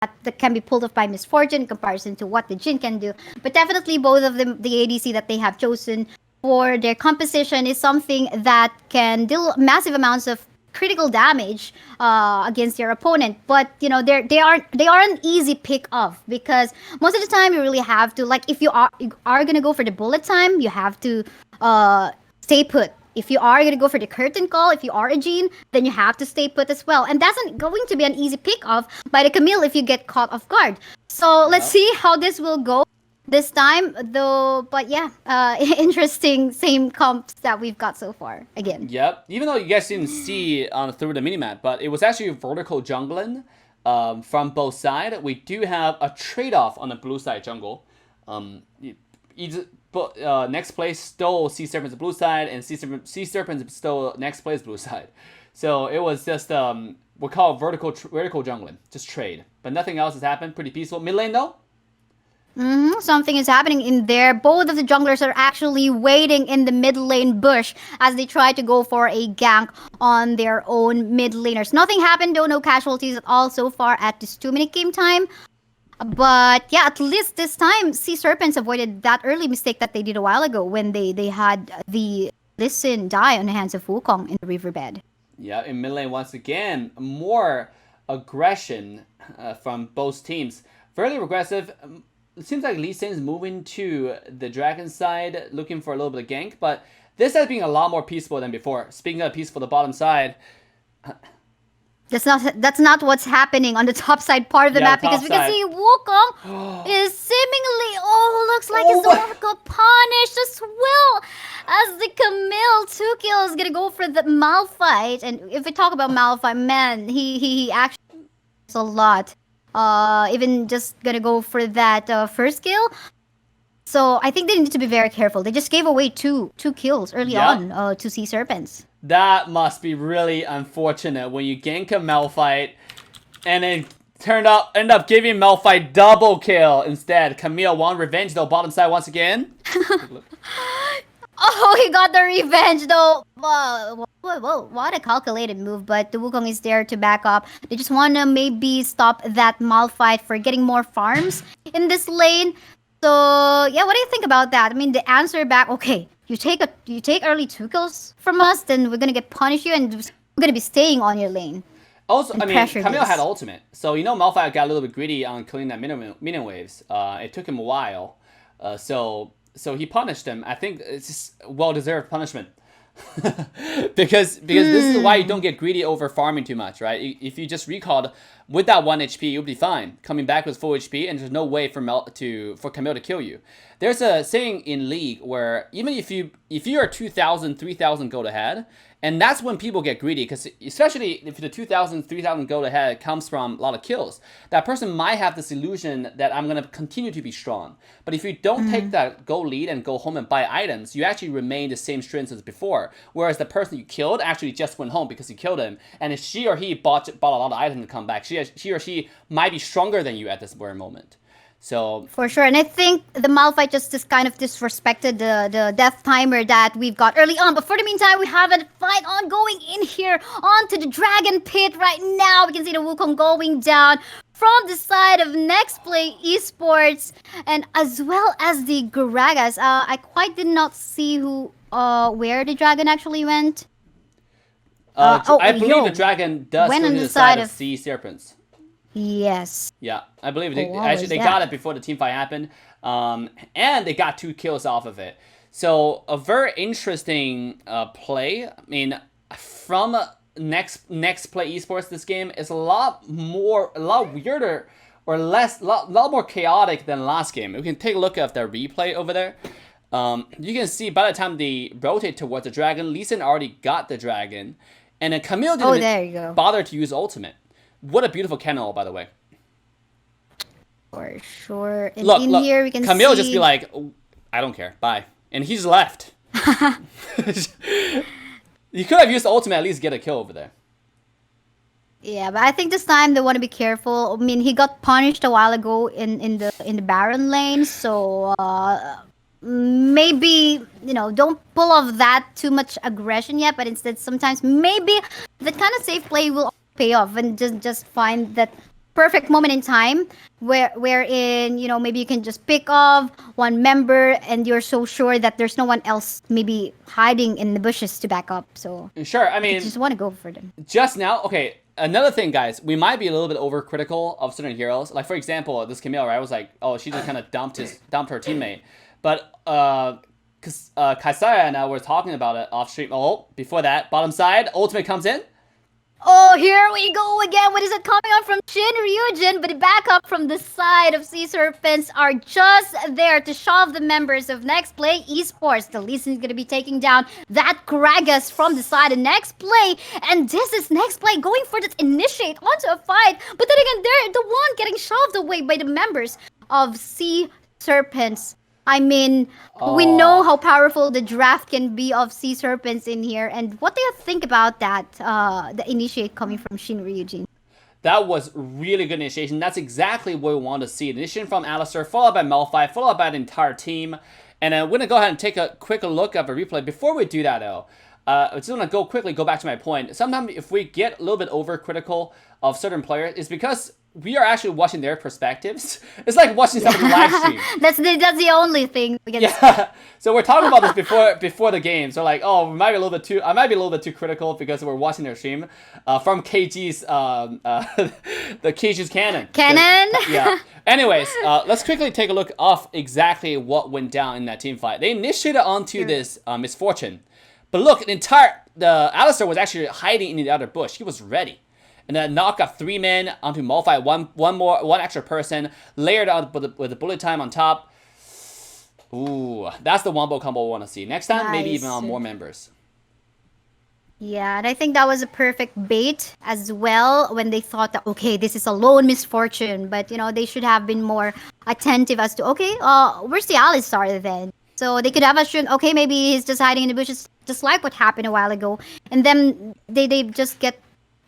that can be pulled off by Misfortune in comparison to what the Jin can do. But definitely both of them, the ADC that they have chosen for their composition is something that can deal massive amounts of critical damage against your opponent. But they are an easy pick off because most of the time you really have to, like, if you are gonna go for the bullet time, you have to stay put. If you are going to go for the curtain call, if you are a Jean, then you have to stay put as well. And that's not going to be an easy pick off by the Camille if you get caught off guard. So let's see how this will go this time, though. But yeah, interesting same comps that we've got so far again. Yep. Even though you guys didn't see through the minimap, but it was actually vertical jungling from both sides. We do have a trade-off on the blue side jungle. But Nexplay stole Sea Serpents blue side, and Sea Serpents stole Nexplay's blue side. So it was just we call it vertical jungling, just trade. But nothing else has happened. Pretty peaceful. Mid lane though. Something is happening in there. Both of the junglers are actually waiting in the mid lane bush as they try to go for a gank on their own mid laners. Nothing happened though, no casualties at all so far at this 2-minute game time. But yeah, at least this time, Sea Serpents avoided that early mistake that they did a while ago when they had the Listen die on the hands of Wukong in the riverbed. Yeah, in mid lane once again, more aggression from both teams. Fairly aggressive. It seems like Lee Sin's moving to the dragon side, looking for a little bit of gank, but this has been a lot more peaceful than before. Speaking of peaceful, the bottom side. That's not what's happening on the top side part of the map because we can see Wukong is seemingly looks like he's about to punish as well as the Camille 2 kills gonna go for the Malphite. And if we talk about Malphite, man, he actually does a lot. Even just gonna go for that first kill. So I think they need to be very careful. They just gave away two kills early on to Sea Serpents. That must be really unfortunate when you gank a Malphite and then end up giving Malphite double kill instead. Camille won revenge though, bottom side once again. Oh, he got the revenge though. Whoa, what a calculated move, but the Wukong is there to back up. They just want to maybe stop that Malphite for getting more farms in this lane. So yeah, what do you think about that? I mean, the answer back, okay, you take early 2 kills from us, then we're gonna get punish you, and we're gonna be staying on your lane. Also, I mean, Camille had ultimate, so Malphite got a little bit greedy on killing that minion waves. It took him a while, so he punished him. I think it's just well-deserved punishment. because this is why you don't get greedy over farming too much, right? If you just recalled with that 1 HP, you'll be fine. Coming back with full HP, and there's no way for Camille to kill you. There's a saying in League where even if you are 2,000, 3,000 gold ahead, and that's when people get greedy, because especially if the 2,000, 3,000 gold ahead comes from a lot of kills, that person might have this illusion that I'm going to continue to be strong. But if you don't take that gold lead and go home and buy items, you actually remain the same strength as before. Whereas the person you killed actually just went home because you killed him. And if she or he bought a lot of items to come back, she or she might be stronger than you at this very moment. So for sure, and I think the Malphite just kind of disrespected the death timer that we've got early on. But for the meantime, we have a fight ongoing in here onto the Dragon Pit right now. We can see the Wukong going down from the side of Nexplay Esports, and as well as the Gragas. I quite did not see where the dragon actually went. I believe the dragon does go to the side of Sea Serpents. Yes. Yeah, I believe they got it before the team fight happened, and they got 2 kills off of it. So a very interesting play. I mean, from Nexplay Esports, this game is a lot weirder or lot more chaotic than last game. We can take a look at the replay over there. You can see by the time they rotate towards the dragon, Lee Sin already got the dragon, and then Camille didn't bother to use ultimate. What a beautiful cannon, by the way. For sure. And look, here we can Camille see... just be like, oh, I don't care, bye. And he's left. You could have used the ultimate at least get a kill over there. Yeah, but I think this time they want to be careful. I mean, he got punished a while ago in the Baron lane, so maybe don't pull off that too much aggression yet. But instead, sometimes maybe that kind of safe play will pay off, and just find that perfect moment in time wherein maybe you can just pick off one member and you're so sure that there's no one else maybe hiding in the bushes to back up. So sure, I you mean, just want to go for them. just now, okay. Another thing, guys, we might be a little bit overcritical of certain heroes. Like for example, this Camille, right? I was like, oh, she just kind of dumped her teammate. But Kaisaya and I were talking about it off stream. Oh, before that, bottom side, ultimate comes in. Oh, here we go again. What is it coming on from Jin Ryujin? But the backup from the side of Sea Serpents are just there to shove the members of Nexplay Esports. The Lee Sin is going to be taking down that Gragas from the side of Nexplay. And this is Nexplay going for this initiate onto a fight. But then again, they're the one getting shoved away by the members of Sea Serpents. I mean, we know how powerful the draft can be of Sea Serpents in here. And what do you think about that, the initiate coming from Shin Ryujin? That was really good initiation. That's exactly what we want to see. Initiation from Alistar, followed by Malphite, followed by the entire team. And we're going to go ahead and take a quick look at the replay. Before we do that, though, I just want to go back to my point. Sometimes if we get a little bit overcritical of certain players, it's because we are actually watching their perspectives. It's like watching somebody live stream. That's the only thing we can say. So we're talking about this before the game. So like, oh, I might be a little bit too critical because we're watching their stream from KG's the KG's canon. Yeah. Anyways, let's quickly take a look off exactly what went down in that team fight. They initiated onto this misfortune, but look, the Alistar was actually hiding in the other bush. He was ready. And then knock got 3 men onto Malphite, one extra person, layered on with the bullet time on top. Ooh, that's the wombo combo we want to see. Next time, maybe even on more members. Yeah, and I think that was a perfect bait as well when they thought that, okay, this is a lone misfortune. But, they should have been more attentive as to, okay, where's the Alistar then? So they could have assumed, okay, maybe he's just hiding in the bushes, just like what happened a while ago. And then they just get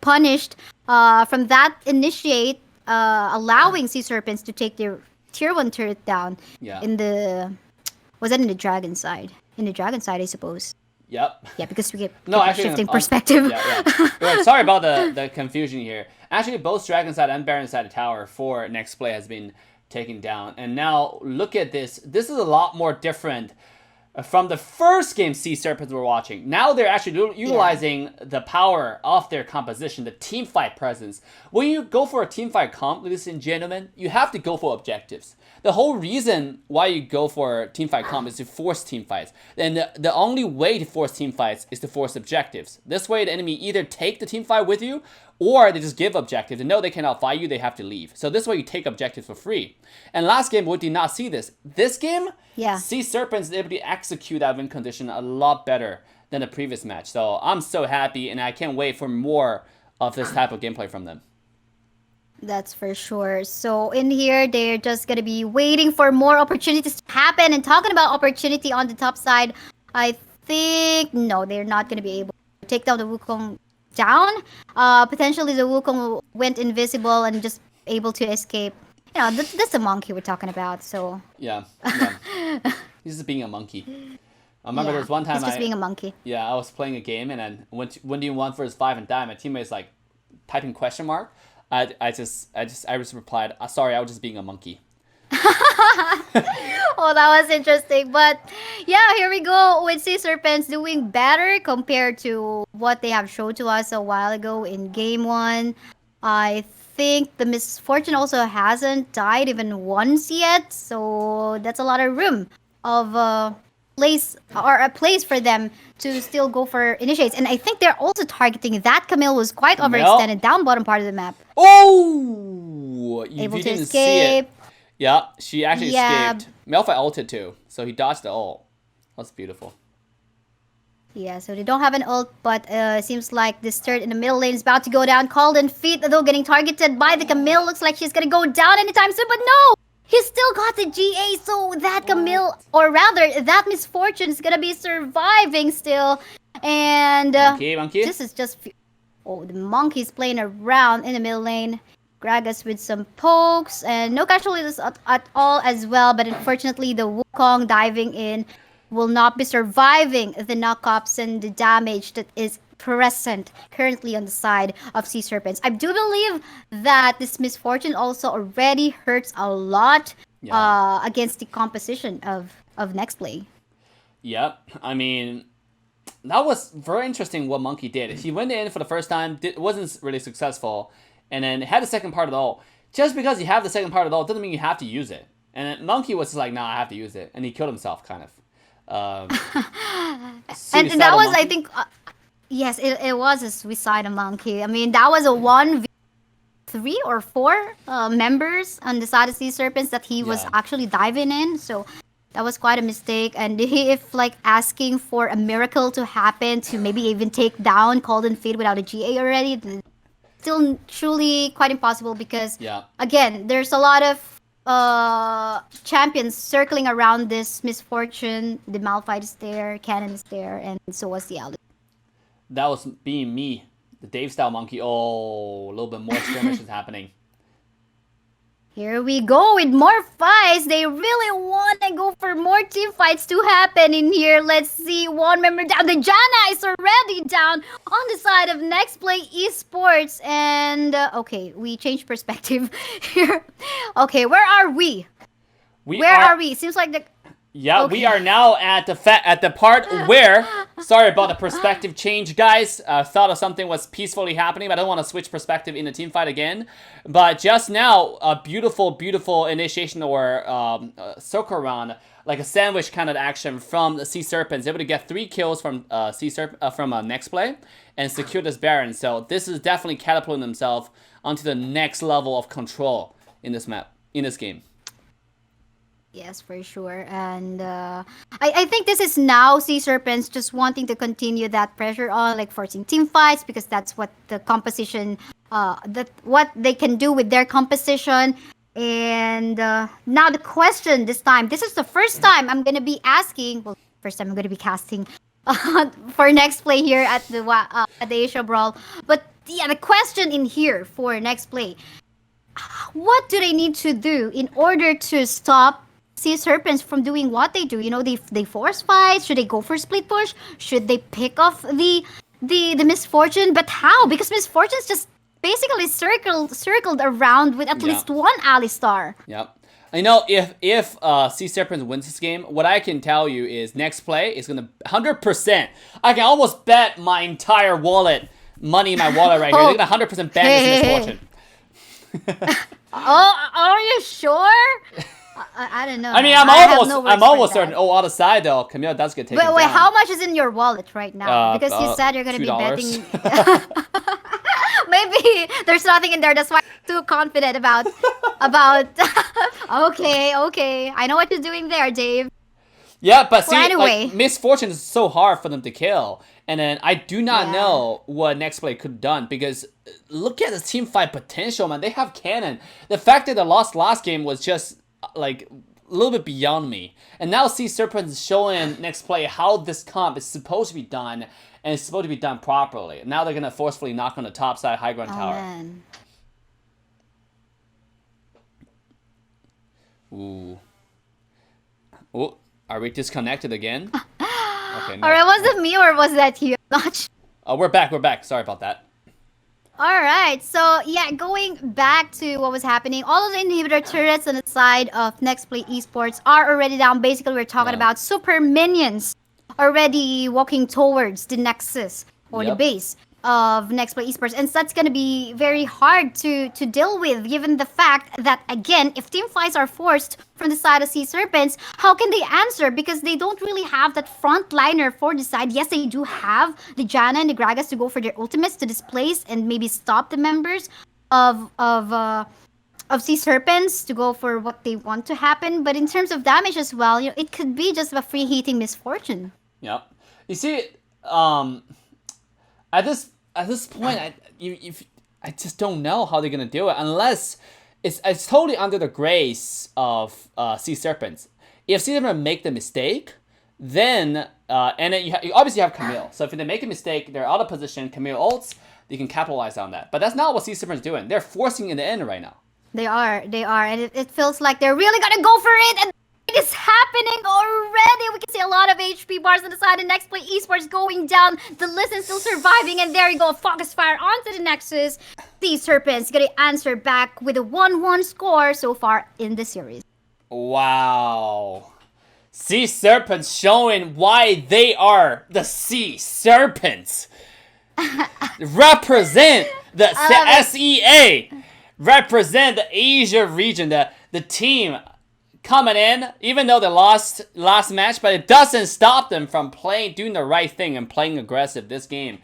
punished from that initiate, allowing Sea Serpents to take their tier 1 turret down. Yeah. Was that in the dragon side? In the dragon side, I suppose. Yep. Yeah, because we get shifting perspective. Yeah. Right, sorry about the confusion here. Actually, both dragon side and baron side tower for Nexplay has been taken down. And now look at this. This is a lot more different from the first game Sea Serpents were watching. Now they're actually utilizing the power of their composition, the team fight presence. When you go for a team fight comp, ladies and gentlemen, you have to go for objectives. The whole reason why you go for team fight comp is to force team fights. And the only way to force team fights is to force objectives. This way the enemy either take the team fight with you or they just give objectives and know they cannot fight you, they have to leave. So this way you take objectives for free. And last game we did not see this. This game, Sea Serpents is able to execute that win condition a lot better than the previous match. So I'm so happy and I can't wait for more of this type of gameplay from them. That's for sure. So in here, they're just going to be waiting for more opportunities to happen. And talking about opportunity on the top side, I think, no, they're not going to be able to take down the Wukong down. Potentially the Wukong went invisible and just able to escape. That's the monkey we're talking about, so... Yeah. He's just being a monkey. I remember there was one time he's just being a monkey. Yeah, I was playing a game and then when do you want versus 5 and die? My teammate's like typing question mark. I just replied, sorry, I was just being a monkey. Oh, that was interesting. But yeah, here we go with Sea Serpents doing better compared to what they have showed to us a while ago in game 1. I think the misfortune also hasn't died even once yet, so that's a lot of room of a place for them to still go for initiates. And I think they're also targeting that Camille was quite overextended down bottom part of the map. Oh! Able you to didn't escape. See it. Yeah, she actually escaped. Malphite ulted too, so he dodged the ult. That's beautiful. Yeah, so they don't have an ult, but seems like this turret in the middle lane is about to go down. Called and feet, though, getting targeted by the Camille. Looks like she's gonna go down anytime soon, but no! He still got the GA, so that Camille, or rather, that misfortune is gonna be surviving still. And monkey. This is just... Oh, the monkey's playing around in the middle lane. Gragas with some pokes, and no casualties at all as well. But unfortunately, the Wukong diving in will not be surviving the knockups and the damage that is present currently on the side of Sea Serpents. I do believe that this misfortune also already hurts a lot against the composition of Nexplay. Yep. I mean, that was very interesting what Monkey did. He went in for the first time, wasn't really successful, and then had the second part of the ult. Just because you have the second part of the ult doesn't mean you have to use it. And then Monkey was just like, nah, I have to use it. And he killed himself, kind of. And that was, I think, yes, it was a suicidal Monkey. I mean, that was a 1v3 or 4 members on the side of Sea Serpents that he was actually diving in. So that was quite a mistake. And if like asking for a miracle to happen to maybe even take down Cold and Fade without a GA already, still truly quite impossible because again, there's a lot of champions circling around this misfortune. The Malphite is there, Cannon is there, and so was the Alice. That was being me, the Dave style Monkey. Oh, a little bit more skirmishes happening. Here we go with more fights. They really want to go for more team fights to happen in here. Let's see. One member down. The Janna is already down on the side of Nexplay Esports. And, okay, we changed perspective here. Okay, where are we? Where are we? Seems like the... Yeah, okay. We are now at the part where, sorry about the perspective change, guys. Thought of something was peacefully happening, but I don't want to switch perspective in the team fight again. But just now, a beautiful, beautiful initiation or circle around, like a sandwich kind of action from the Sea Serpents, able to get 3 kills from Nexplay and secure this Baron. So this is definitely catapulting themselves onto the next level of control in this map, in this game. Yes, for sure. And I think this is now Sea Serpents just wanting to continue that pressure on, like forcing team fights, because that's what the composition, what they can do with their composition. And now the question this time, this is the first time I'm going to be asking, well, first time I'm going to be casting for Nexplay here at the Asia Brawl. But yeah, the question in here for Nexplay, what do they need to do in order to stop Sea Serpents from doing what they do? You know, they force fights. Should they go for split push? Should they pick off the misfortune? But how? Because misfortune's just basically circled around with at least one Alistar. Yep. I know if Sea Serpents wins this game, what I can tell you is Nexplay is gonna 100%. I can almost bet my entire money in my wallet right here. They're gonna 100% ban this misfortune. Oh, are you sure? I don't know. I mean, I'm almost certain. Oh, on the side though, Camille does get taken down. Wait, how much is in your wallet right now? Because you said you're gonna be betting. Maybe there's nothing in there. That's why I'm too confident about. Okay. I know what you're doing there, Dave. Yeah, but see, anyway, like, misfortune is so hard for them to kill, and then I do not know what Nexplay could have done, because look at the team fight potential, man. They have cannon. The fact that they lost last game was just like a little bit beyond me. And now Sea Serpents is showing Nexplay how this comp is supposed to be done, and it's supposed to be done properly. Now they're gonna forcefully knock on the top side high ground tower. Man. Ooh. Oh, are we disconnected again? Okay. No. Alright, was it me or was that you? Not sure. Oh, we're back. Sorry about that. Alright, so yeah, going back to what was happening, all of the inhibitor turrets on the side of Nexplay Esports are already down. Basically, we're talking about super minions already walking towards the nexus or the base of Nexplay Esports, and that's going to be very hard to deal with, given the fact that, again, if team fights are forced from the side of Sea Serpents, how can they answer? Because they don't really have that frontliner for the side. Yes, they do have the Janna and the Gragas to go for their ultimates to displace and maybe stop the members of Sea Serpents to go for what they want to happen. But in terms of damage as well, you know, it could be just a free hitting misfortune. Yeah, you see, at this point, I just don't know how they're gonna do it unless it's totally under the grace of Sea Serpents. If Sea Serpents make the mistake, then and then you obviously have Camille. So if they make a mistake, they're out of position. Camille ults, they can capitalize on that. But that's not what Sea Serpents doing. They're forcing in the end right now. They are, and it feels like they're really gonna go for it. And is happening already? We can see a lot of HP bars on the side, and Nexplay Esports going down. The Listen still surviving, and there you go. Focus fire onto the Nexus. The Serpents gonna answer back with a 1-1 score so far in the series. Wow. Sea Serpents showing why they are the Sea Serpents. Represent the SEA. Represent the Asia region. The team coming in, even though they lost last match, but it doesn't stop them from doing the right thing and playing aggressive this game.